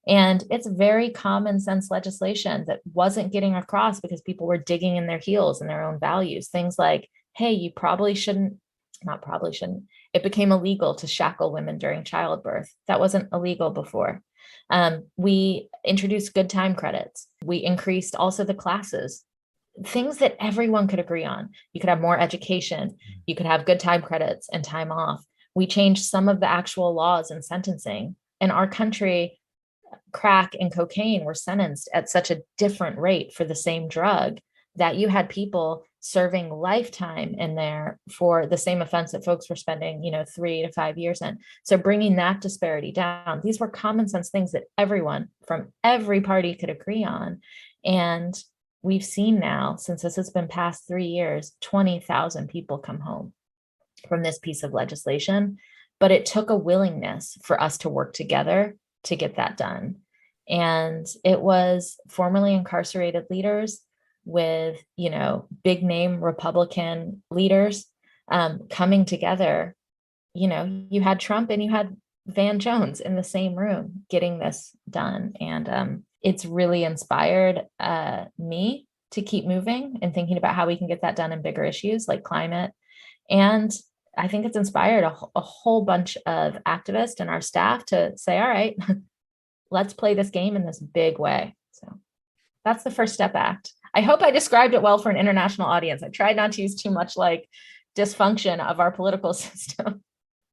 And it's very common sense legislation that wasn't getting across because people were digging in their heels and their own values. Things like, hey, you probably shouldn't, not probably shouldn't, it became illegal to shackle women during childbirth. That wasn't illegal before. We introduced good time credits. We increased also the classes, things that everyone could agree on. You could have more education. You could have good time credits and time off. We changed some of the actual laws and sentencing. In our country, crack and cocaine were sentenced at such a different rate for the same drug that you had people serving lifetime in there for the same offense that folks were spending, 3 to 5 years in. So bringing that disparity down, these were common sense things that everyone from every party could agree on. And we've seen now, since this has been past 3 years, 20,000 people come home from this piece of legislation. But it took a willingness for us to work together to get that done. And it was formerly incarcerated leaders with, big name Republican leaders coming together. You had Trump and you had Van Jones in the same room getting this done. And it's really inspired me to keep moving and thinking about how we can get that done in bigger issues like climate. And I think it's inspired a whole bunch of activists and our staff to say, all right, let's play this game in this big way. So that's the First Step Act. I hope I described it well for an international audience. I tried not to use too much like dysfunction of our political system.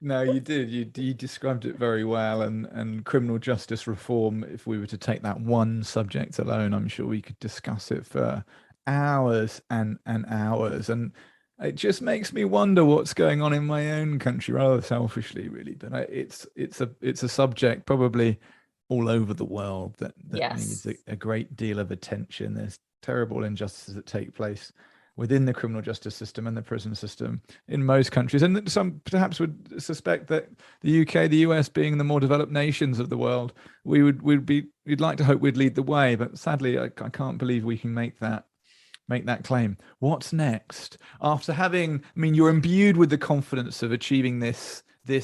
No, you did. You described it very well. And criminal justice reform, if we were to take that one subject alone, I'm sure we could discuss it for hours and hours. And it just makes me wonder what's going on in my own country, rather selfishly, really. But it's a subject probably all over the world that yes. needs a great deal of attention. There's terrible injustices that take place within the criminal justice system and the prison system in most countries. And some perhaps would suspect that the UK, the US being the more developed nations of the world, we'd like to hope we'd lead the way. But sadly, I can't believe we can make that claim. What's next? After you're imbued with the confidence of achieving this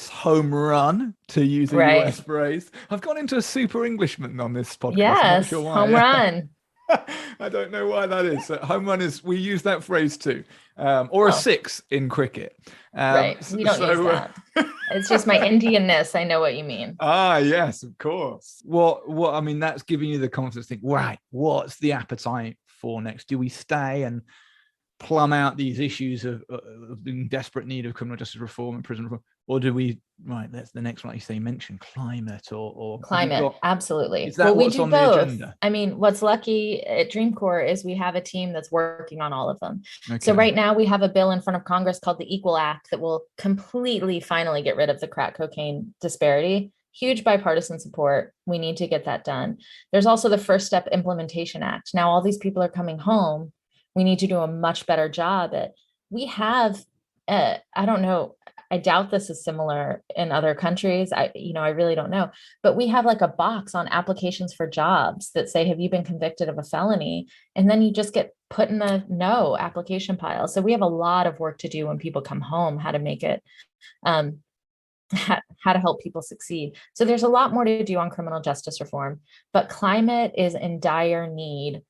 home run, to use a US phrase. I've gone into a super Englishman on this podcast. Yes, I'm not sure why. Home run. I don't know why that is. Home run is, we use that phrase too, or a six in cricket. Right. We don't use that. It's just my Indianness. I know what you mean. Yes, of course. What I mean, that's giving you the confidence to think, right, what's the appetite for next? Do we stay and plumb out these issues of in desperate need of criminal justice reform and prison reform, or do we, right, that's the next one, like you say, mention climate or climate. Absolutely. Is that what's we do on both. the agenda? I mean, what's lucky at Dreamcorps is we have a team that's working on all of them. Okay. So right now we have a bill in front of Congress called the Equal Act that will completely finally get rid of the crack cocaine disparity. Huge bipartisan support. We need to get that done. There's also the First Step Implementation Act. Now all these people are coming home. We need to do a much better job at, we have, I don't know, I doubt this is similar in other countries. I really don't know, but we have like a box on applications for jobs that say, have you been convicted of a felony? And then you just get put in the no application pile. So we have a lot of work to do when people come home, how to make it, how to help people succeed. So there's a lot more to do on criminal justice reform, but climate is in dire need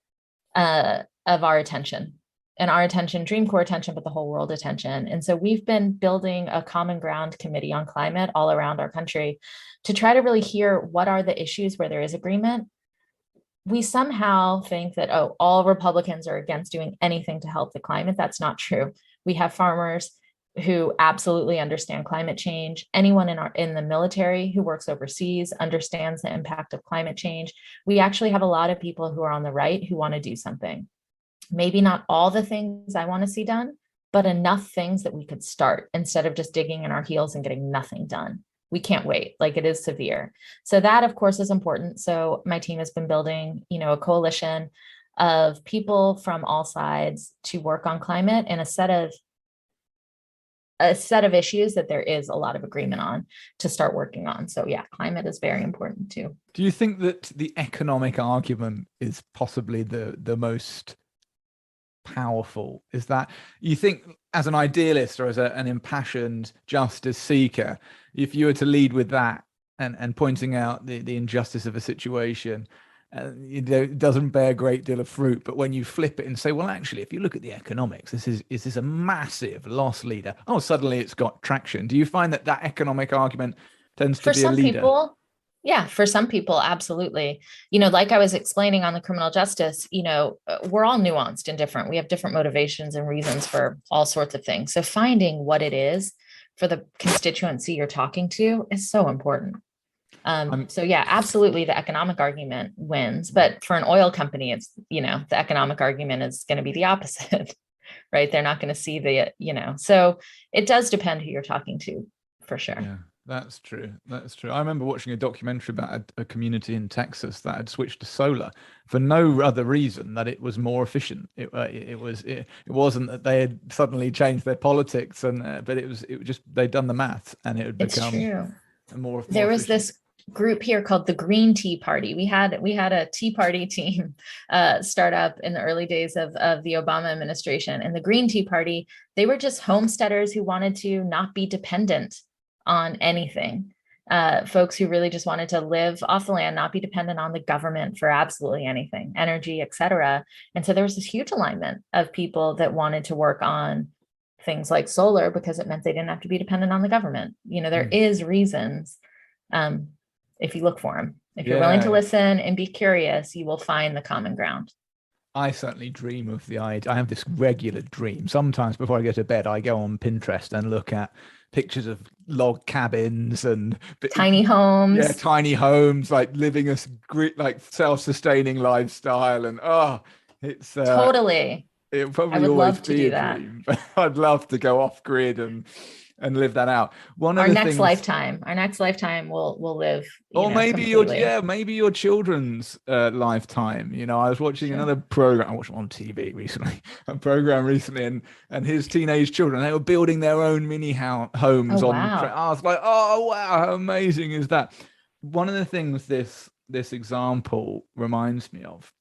of our attention, and our attention, Dreamcorps attention, but the whole world attention. And so we've been building a common ground committee on climate all around our country to try to really hear what are the issues where there is agreement. We somehow think that, oh, all Republicans are against doing anything to help the climate. That's not true. We have farmers who absolutely understand climate change. Anyone in the military who works overseas understands the impact of climate change. We actually have a lot of people who are on the right who want to do something. Maybe not all the things I want to see done, but enough things that we could start instead of just digging in our heels and getting nothing done. We can't wait. Like, it is severe. So that, of course, is important. So my team has been building, a coalition of people from all sides to work on climate and a set of issues that there is a lot of agreement on to start working on. So yeah, climate is very important too. Do you think that the economic argument is possibly the most powerful? Is that, you think, as an idealist or as an impassioned justice seeker, if you were to lead with that and pointing out the injustice of a situation, it doesn't bear a great deal of fruit, but when you flip it and say, well, actually, if you look at the economics, is this a massive loss leader? Oh, suddenly it's got traction. Do you find that economic argument tends to be a leader? For some people, absolutely. Like I was explaining on the criminal justice, we're all nuanced and different. We have different motivations and reasons for all sorts of things. So finding what it is for the constituency you're talking to is so important. So yeah, absolutely. The economic argument wins, but for an oil company, it's, the economic argument is going to be the opposite, right? They're not going to see so it does depend who you're talking to, for sure. Yeah, that's true. That's true. I remember watching a documentary about a community in Texas that had switched to solar for no other reason that it was more efficient. It wasn't that they had suddenly changed their politics, but it was just, they'd done the math and it had become more. There was this group here called the Green Tea Party. We had a Tea Party team start up in the early days of the Obama administration. And the Green Tea Party, they were just homesteaders who wanted to not be dependent on anything. Folks who really just wanted to live off the land, not be dependent on the government for absolutely anything, energy, etc. And so there was this huge alignment of people that wanted to work on things like solar because it meant they didn't have to be dependent on the government. There is reasons. If you look for them, if you're willing to listen and be curious, you will find the common ground. I certainly dream of the idea. I have this regular dream. Sometimes before I go to bed, I go on Pinterest and look at pictures of log cabins and tiny homes. Yeah, tiny homes, like living a like self-sustaining lifestyle. And it's totally. It probably always be a dream, but I'd love to go off grid and live that out. Our next lifetime we'll live, or maybe your children's lifetime. I was watching another program. I watched on TV recently, and his teenage children, they were building their own mini homes on. Wow. I was like, oh wow, how amazing is that? One of the things this example reminds me of,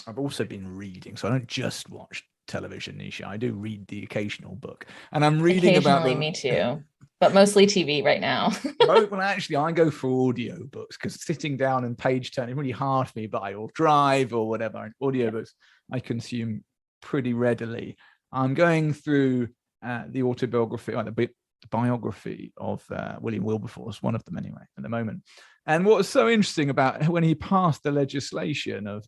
I've also been reading, so I don't just watch television, Nisha. I do read the occasional book, and I'm reading about me too. but mostly TV right now. Well, actually, I go for audiobooks because sitting down and page turning is really hard for me, but I will drive or whatever. Audiobooks I consume pretty readily. I'm going through the autobiography, or the biography of William Wilberforce, one of them anyway, at the moment. And what was so interesting about when he passed the legislation of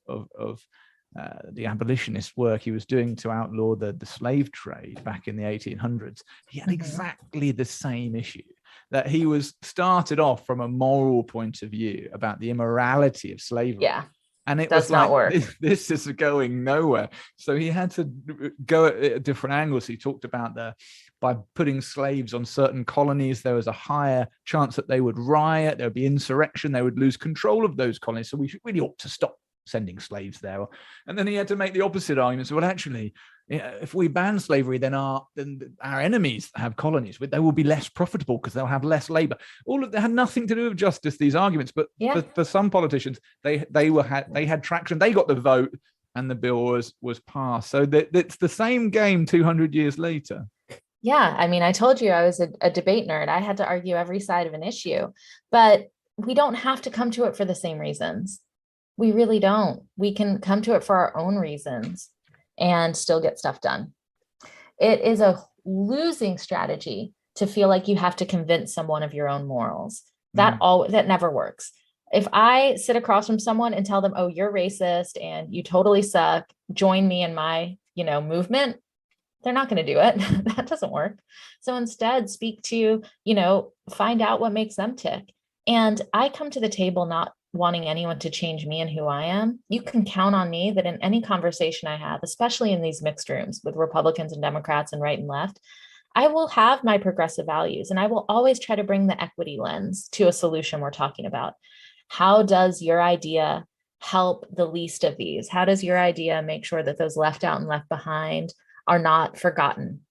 the abolitionist work he was doing to outlaw the slave trade back in the 1800s, he had exactly the same issue, that he was started off from a moral point of view about the immorality of slavery. Yeah. And it Does was not like, work. this is going nowhere. So he had to go at different angles. He talked about by putting slaves on certain colonies, there was a higher chance that they would riot, there would be insurrection, they would lose control of those colonies. So we really ought to stop sending slaves there. And then he had to make the opposite argument. So, well, actually, if we ban slavery, then our enemies have colonies, they will be less profitable because they'll have less labor. All of that had nothing to do with justice, these arguments. But for some politicians, they had traction. They got the vote, and the bill was passed. So it's the same game 200 years later. Yeah, I mean, I told you I was a debate nerd. I had to argue every side of an issue, but we don't have to come to it for the same reasons. We really don't. We can come to it for our own reasons and still get stuff done. It is a losing strategy to feel like you have to convince someone of your own morals. That never works. If I sit across from someone and tell them, oh, you're racist and you totally suck, join me in my, movement, they're not going to do it. That doesn't work. So instead, speak to, find out what makes them tick. And I come to the table not wanting anyone to change me and who I am. You can count on me that in any conversation I have, especially in these mixed rooms with Republicans and Democrats and right and left, I will have my progressive values, and I will always try to bring the equity lens to a solution we're talking about. How does your idea help the least of these? How does your idea make sure that those left out and left behind are not forgotten?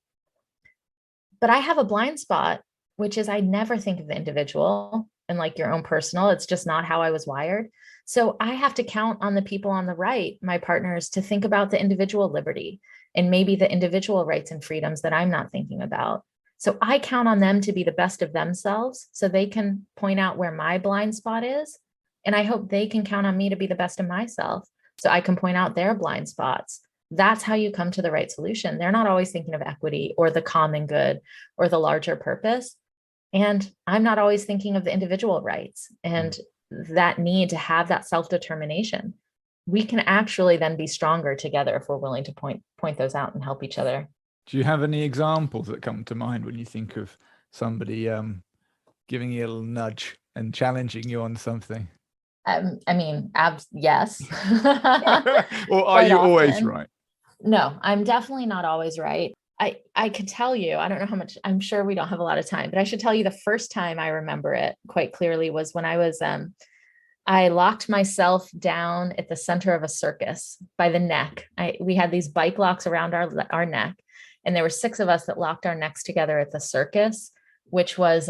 But I have a blind spot, which is I never think of the individual and like your own personal. It's just not how I was wired. So I have to count on the people on the right, my partners, to think about the individual liberty and maybe the individual rights and freedoms that I'm not thinking about. So I count on them to be the best of themselves so they can point out where my blind spot is. And I hope they can count on me to be the best of myself so I can point out their blind spots. That's how you come to the right solution. They're not always thinking of equity or the common good or the larger purpose. And I'm not always thinking of the individual rights and that need to have that self-determination. We can actually then be stronger together if we're willing to point those out and help each other. Do you have any examples that come to mind when you think of somebody giving you a little nudge and challenging you on something? Yes. Or are you always right? No, I'm definitely not always right. I could tell you, I don't know how much, I'm sure we don't have a lot of time, but I should tell you the first time I remember it quite clearly was when I was, I locked myself down at the center of a circus by the neck. We had these bike locks around our neck, and there were 6 of us that locked our necks together at the circus, which was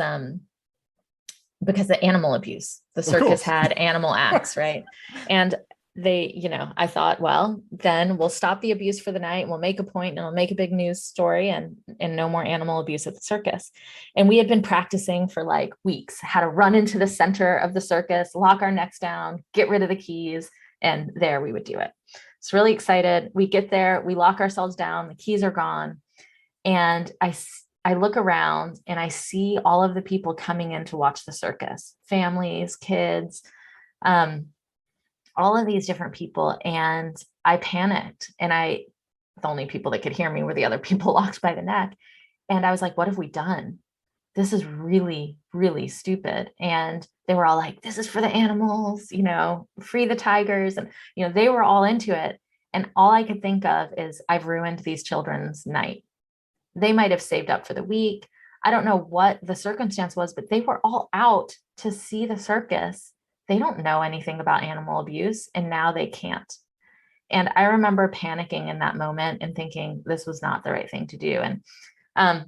because of animal abuse. The circus had animal acts, right? And they, I thought, well, then we'll stop the abuse for the night and we'll make a point and it'll make a big news story and no more animal abuse at the circus. And we had been practicing for like weeks, how to run into the center of the circus, lock our necks down, get rid of the keys, and there we would do it. It's really excited. We get there, we lock ourselves down, the keys are gone. And I look around and I see all of the people coming in to watch the circus, families, kids, all of these different people. And I panicked, and the only people that could hear me were the other people locked by the neck. And I was like, what have we done? This is really, really stupid. And they were all like, this is for the animals, free the tigers. And, they were all into it. And all I could think of is I've ruined these children's night. They might have saved up for the week. I don't know what the circumstance was, but they were all out to see the circus. They don't know anything about animal abuse, and now they can't. And I remember panicking in that moment and thinking this was not the right thing to do. And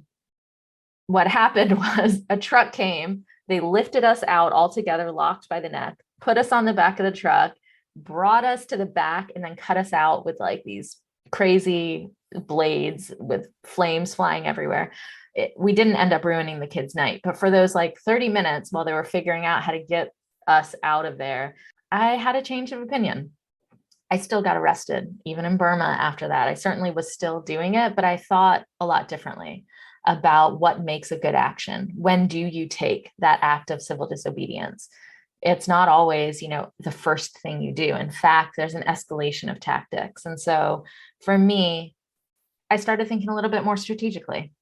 what happened was a truck came, they lifted us out all together, locked by the neck, put us on the back of the truck, brought us to the back, and then cut us out with like these crazy blades with flames flying everywhere. we didn't end up ruining the kids' night, but for those like 30 minutes while they were figuring out how to get us out of there, I had a change of opinion. I still got arrested, even in Burma after that. I certainly was still doing it, but I thought a lot differently about what makes a good action. When do you take that act of civil disobedience? It's not always, the first thing you do. In fact, there's an escalation of tactics. And so for me, I started thinking a little bit more strategically.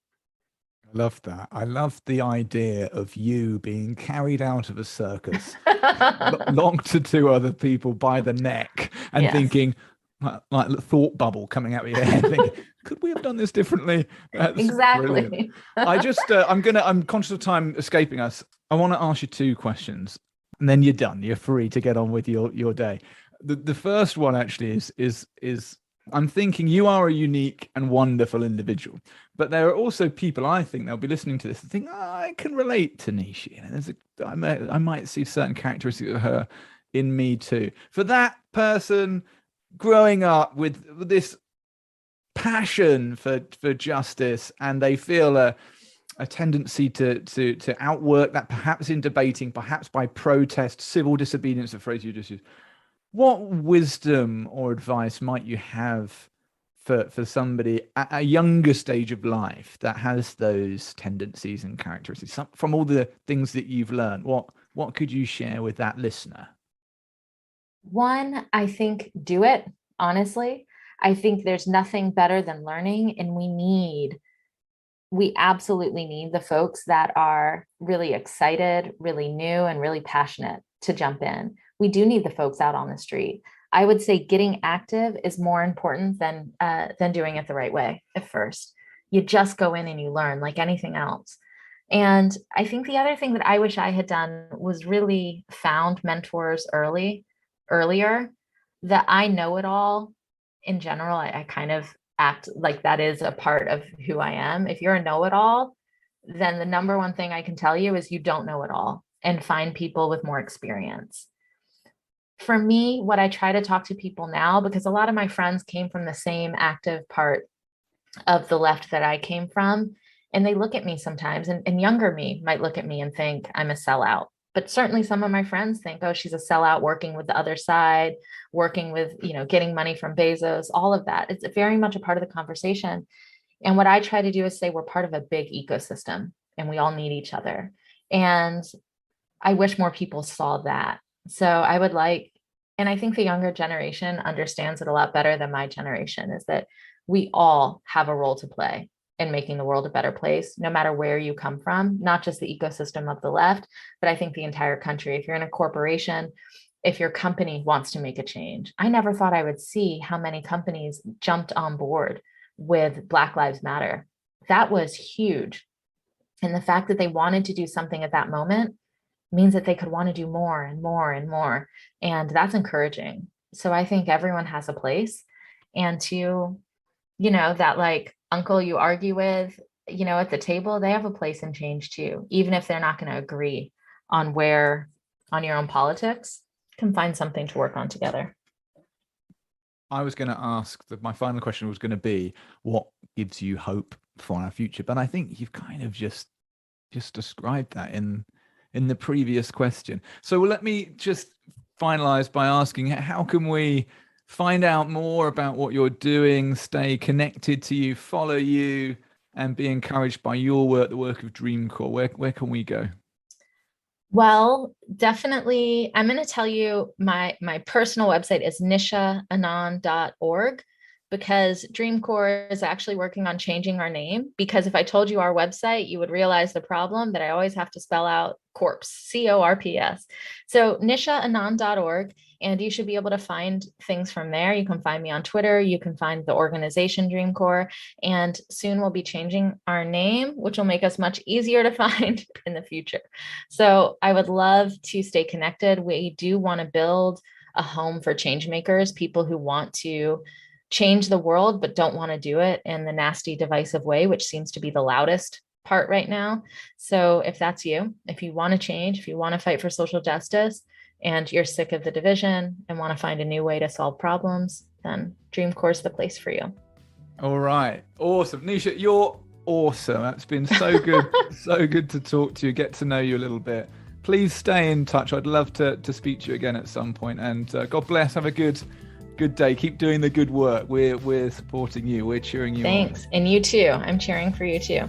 I love that. I love the idea of you being carried out of a circus, locked to two other people by the neck, and Yes. thinking, like a thought bubble coming out of your head, thinking, could we have done this differently? That's exactly. Brilliant. I'm conscious of time escaping us. I want to ask you two questions, and then you're done. You're free to get on with your day. The first one actually is I'm thinking you are a unique and wonderful individual, but there are also people, I think, they'll be listening to this and think, I can relate to Neesha. I might see certain characteristics of her in me too. For that person growing up with this passion for justice, and they feel a tendency to outwork that, perhaps in debating, perhaps by protest, civil disobedience, the phrase you just used. What wisdom or advice might you have for somebody at a younger stage of life that has those tendencies and characteristics from all the things that you've learned? What could you share with that listener? One, I think do it, honestly. I think there's nothing better than learning, and we absolutely need the folks that are really excited, really new, and really passionate to jump in. We do need the folks out on the street. I would say getting active is more important than doing it the right way at first. You just go in and you learn like anything else. And I think the other thing that I wish I had done was really found mentors earlier. That I know it all in general. I kind of act like that is a part of who I am. If you're a know-it-all, then the number one thing I can tell you is you don't know it all, and find people with more experience. For me, what I try to talk to people now, because a lot of my friends came from the same active part of the left that I came from, and they look at me sometimes, and younger me might look at me and think I'm a sellout. But certainly some of my friends think, oh, she's a sellout working with the other side, working with, getting money from Bezos, all of that. It's very much a part of the conversation. And what I try to do is say we're part of a big ecosystem and we all need each other. And I wish more people saw that. So I would like, and I think the younger generation understands it a lot better than my generation, is that we all have a role to play in making the world a better place, no matter where you come from, not just the ecosystem of the left, but I think the entire country. If you're in a corporation, if your company wants to make a change, I never thought I would see how many companies jumped on board with Black Lives Matter. That was huge. And the fact that they wanted to do something at that moment means that they could want to do more and more and more. And that's encouraging. So I think everyone has a place. And to, that like uncle you argue with, at the table, they have a place in change too. Even if they're not going to agree on your own politics, can find something to work on together. I was going to ask that my final question was going to be, what gives you hope for our future? But I think you've kind of just described that in the previous question. So let me just finalize by asking, how can we find out more about what you're doing, stay connected to you, follow you, and be encouraged by your work, the work of Dreamcorps? Where can we go? Well, definitely. I'm going to tell you my personal website is nishaanand.org, because Dreamcorps is actually working on changing our name. Because if I told you our website, you would realize the problem that I always have to spell out corpse, CORPS. So nishaanand.org, and you should be able to find things from there. You can find me on Twitter. You can find the organization Dreamcorps, and soon we'll be changing our name, which will make us much easier to find in the future. So I would love to stay connected. We do want to build a home for change makers, people who want to change the world, but don't want to do it in the nasty, divisive way, which seems to be the loudest part right now. So if that's you, if you want to change, if you want to fight for social justice, and you're sick of the division and want to find a new way to solve problems, then Dreamcorps is the place for you. All right. Awesome. Neesha, you're awesome. It's been so good, so good to talk to you, get to know you a little bit. Please stay in touch. I'd love to speak to you again at some point. And God bless. Have a good day. Keep doing the good work. We're supporting you. We're cheering you on. Thanks. And you too. I'm cheering for you too.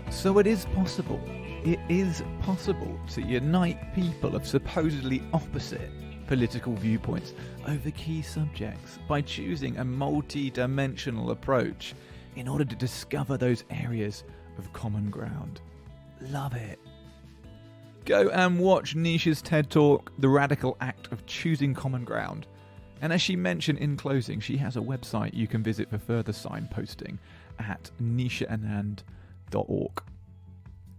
So it is possible. It is possible to unite people of supposedly opposite political viewpoints over key subjects by choosing a multi-dimensional approach in order to discover those areas of common ground. Love it. Go and watch Neesha's TED Talk, The Radical Act of Choosing Common Ground. And as she mentioned in closing, she has a website you can visit for further signposting at nishaanand.org.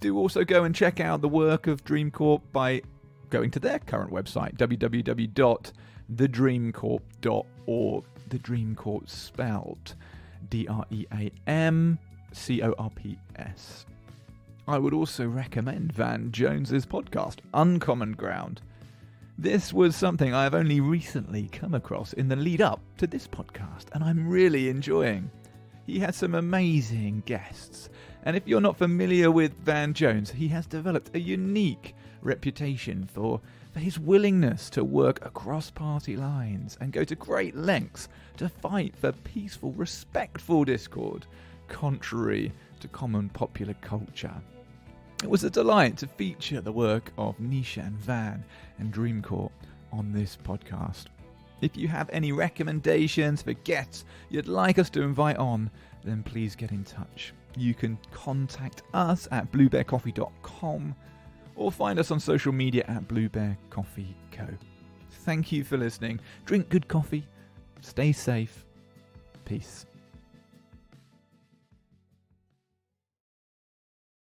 Do also go and check out the work of Dreamcorps by going to their current website, www.thedreamcorps.org. The Dreamcorps spelled DREAMCORPS. I would also recommend Van Jones's podcast, Uncommon Ground. This was something I have only recently come across in the lead up to this podcast, and I'm really enjoying. He has some amazing guests, and if you're not familiar with Van Jones, he has developed a unique reputation for his willingness to work across party lines and go to great lengths to fight for peaceful, respectful discord, contrary to common popular culture. It was a delight to feature the work of Neesha and Van and Dreamcorps on this podcast. If you have any recommendations for guests you'd like us to invite on, then please get in touch. You can contact us at bluebearcoffee.com or find us on social media at Blue Bear Coffee Co. Thank you for listening. Drink good coffee. Stay safe. Peace.